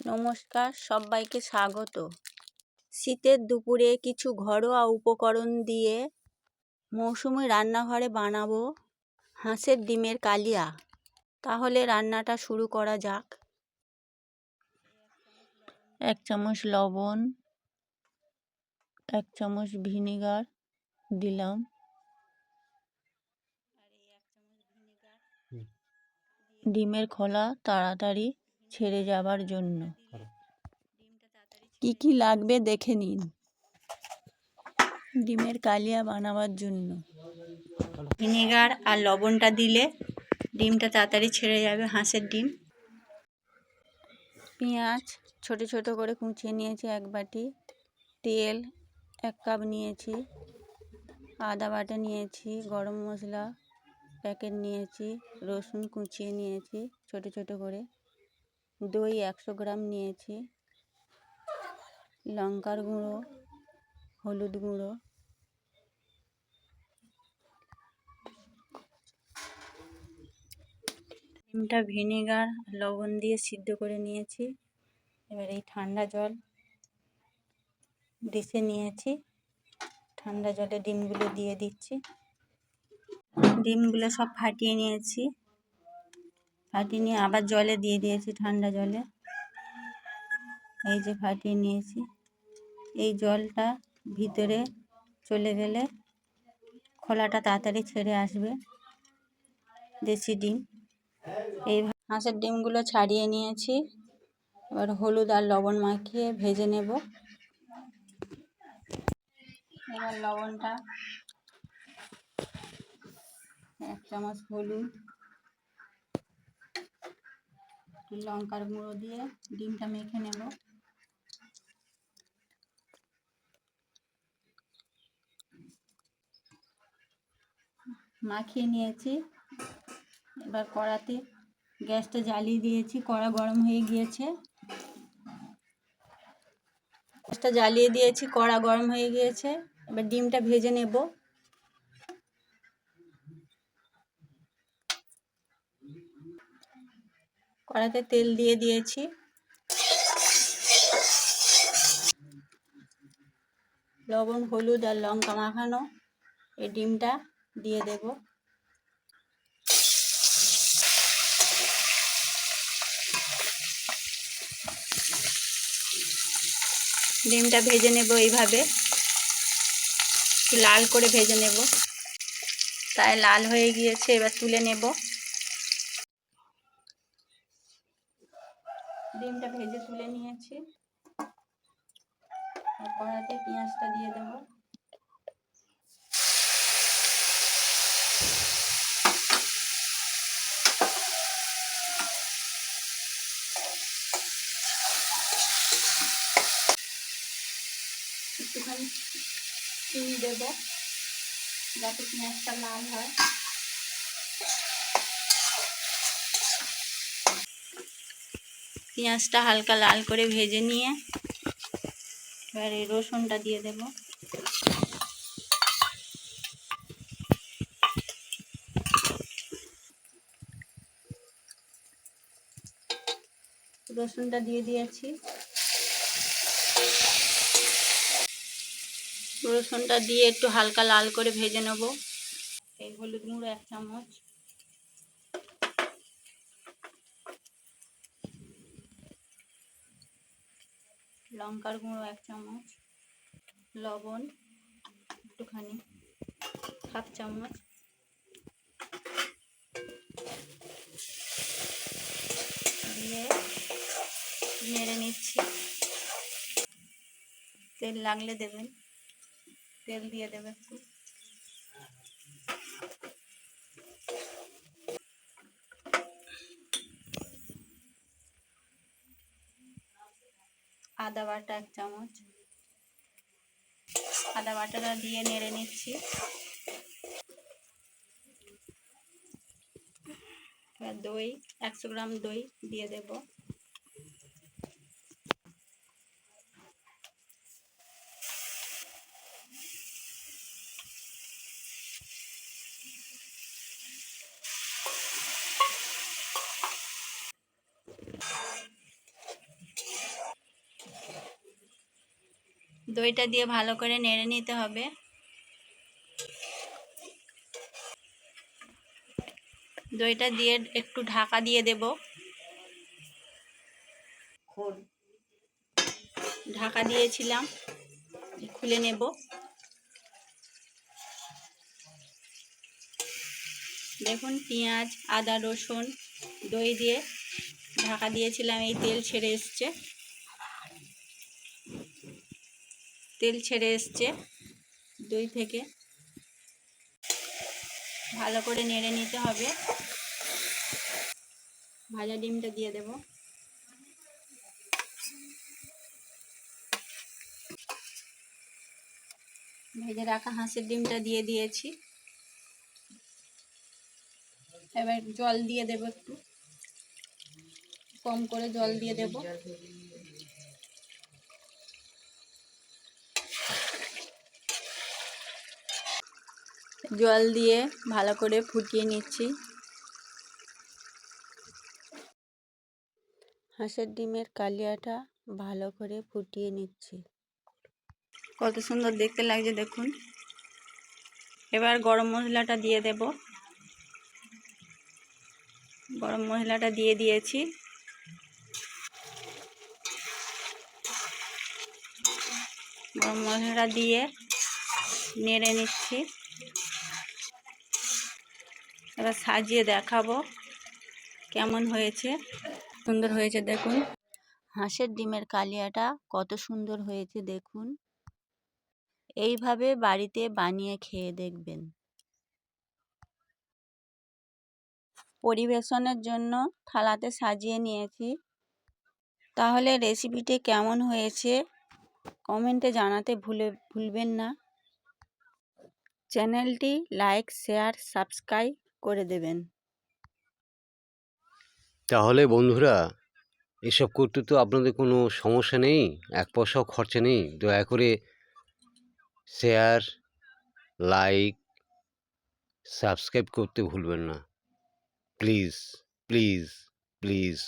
নমস্কার, সবাইকে স্বাগত। শীতের দুপুরে কিছু ঘরোয়া উপকরণ দিয়ে মৌসুমি রান্নাঘরে বানাবো হাঁসের ডিমের কালিয়া। তাহলে রান্নাটা শুরু করা যাক। 1 চামচ লবণ, 1 চামচ ভিনেগার দিলাম, ডিমের খোলা তাড়াতাড়ি ছেড়ে যাবার জন্য। কি কি লাগবে দেখে নিন। ডিমের কালিয়া বানাবার জন্য ভিনেগার আর লবণটা দিলে ডিমটা তাড়াতাড়ি ছেড়ে যাবে, হাঁসের ডিম। পেঁয়াজ ছোট ছোট করে কুচিয়ে নিয়েছি 1 বাটি, তেল 1 কাপ নিয়েছি, আদা বাটা নিয়েছি, গরম মশলা প্যাকেট নিয়েছি, রসুন কুচিয়ে নিয়েছি ছোট ছোট করে, দই 100 গ্রাম নিয়েছি, লঙ্কার গুঁড়ো, হলুদ গুঁড়ো, ডিমটা ভিনেগার লবণ দিয়ে সিদ্ধ করে নিয়েছি। এবার এই ঠান্ডা জল ডিশে নিয়েছি, ঠান্ডা জলে ডিমগুলো দিয়ে দিচ্ছি। ডিমগুলো সব ফাটিয়ে নিয়েছি, ফাটিয়ে নিয়ে আবার জলে দিয়ে দিয়েছি, ঠান্ডা জলে। এই যে ফাটিয়ে নিয়েছি, এই জলটা ভিতরে চলে গেলে খোলাটা তাড়াতাড়ি ছেড়ে আসবে। দেশি ডিম, এই হাঁসের ডিমগুলো ছাড়িয়ে নিয়েছি। এবার হলুদ আর লবণ মাখিয়ে ভেজে নেব। এবার লবণটা 1 চামচ, হলুদ, লঙ্কার গুঁড়ো দিয়ে ডিমটা মেখে নেব। মাখিয়ে নিয়েছি। এবার কড়াতে গ্যাসটা জ্বালিয়ে দিয়েছি, কড়া গরম হয়ে গিয়েছে। গ্যাসটা জ্বালিয়ে দিয়েছি, কড়া গরম হয়ে গিয়েছে। এবার ডিমটা ভেজে নেব। কড়াতে তেল দিয়ে দিয়েছি, লবণ, হলুদ আর লঙ্কা মাখানো এই ডিমটা দিয়ে দেব। ডিমটা ভেজে নেব এইভাবে, লাল করে ভেজে নেব। তাই লাল হয়ে গিয়েছে, এবার তুলে নেব। ডিমটা ভেজে তুলে নিয়েছি। আর কড়াতে পেঁয়াজটা দিয়ে দেব। একটুখানি চিনি দেব যাতে পেঁয়াজটা লাল হয়। পেঁয়াজটা হালকা লাল করে ভেজে নিয়ে এবার এই রসুনটা দিয়ে দেব। রসুনটা দিয়ে দিয়েছি। রসুনটা দিয়ে একটু হালকা লাল করে ভেজে নেব। এই হলুদ গুঁড়ো 1 চামচ, লঙ্কার গুঁড়ো 1 চামচ, লবণ একটুখানি 1/2 চামচ, দিয়ে নেড়ে নিচ্ছি। তেল লাগলে দেবেন, তেল দিয়ে দেবে একটু। আদা বাটা 1 চামচ, আদা বাটাটা দিয়ে নেড়ে নিচ্ছি। দই 100 গ্রাম দই দিয়ে দেব। দইটা দিয়ে ভালো করে নেড়ে নিতে হবে। দইটা দিয়ে একটু ঢাকা দিয়ে দেব। ঢাকা দিয়েছিলাম, খুলে নেব। দেখুন পেঁয়াজ, আদা, রসুন, দই দিয়ে ঢাকা দিয়েছিলাম, এই তেল ছেড়ে এসছে, তেল ছেড়ে এসছে দই থেকে। ভালো করে নেড়ে নিতে হবে। ভাজা ডিমটা দিয়ে দেব। ভেজে রাখা হাঁসের ডিমটা দিয়ে দিয়েছি। এবার জল দিয়ে দেব, একটু কম করে জল দিয়ে দেব। জল দিয়ে ভালো করে ফুটিয়ে নিচ্ছি। হাঁসের ডিমের কালিয়াটা ভালো করে ফুটিয়ে নিচ্ছি। কত সুন্দর দেখতে লাগছে দেখুন। এবার গরম মশলাটা দিয়ে দেব। গরম মশলাটা দিয়ে দিয়েছি। গরম মশলাটা দিয়ে নেড়ে নিচ্ছি। এবার সাজিয়ে দেখাবো কেমন হয়েছে। সুন্দর হয়েছে দেখুন। হাঁসের ডিমের কালিয়াটা কত সুন্দর হয়েছে দেখুন। এইভাবে বাড়িতে বানিয়ে খেয়ে দেখবেন। পরিবেশনের জন্য থালাতে সাজিয়ে নিয়েছি। তাহলে রেসিপিটি কেমন হয়েছে কমেন্টে জানাতে ভুলবেন না। চ্যানেলটি লাইক, শেয়ার, সাবস্ক্রাইব করে দেবেন। তাহলে বন্ধুরা, এসব করতে তো আপনাদের কোনো সমস্যা নেই, এক পয়সাও খরচা নেই। দয়া করে শেয়ার, লাইক, সাবস্ক্রাইব করতে ভুলবেন না। Please please please.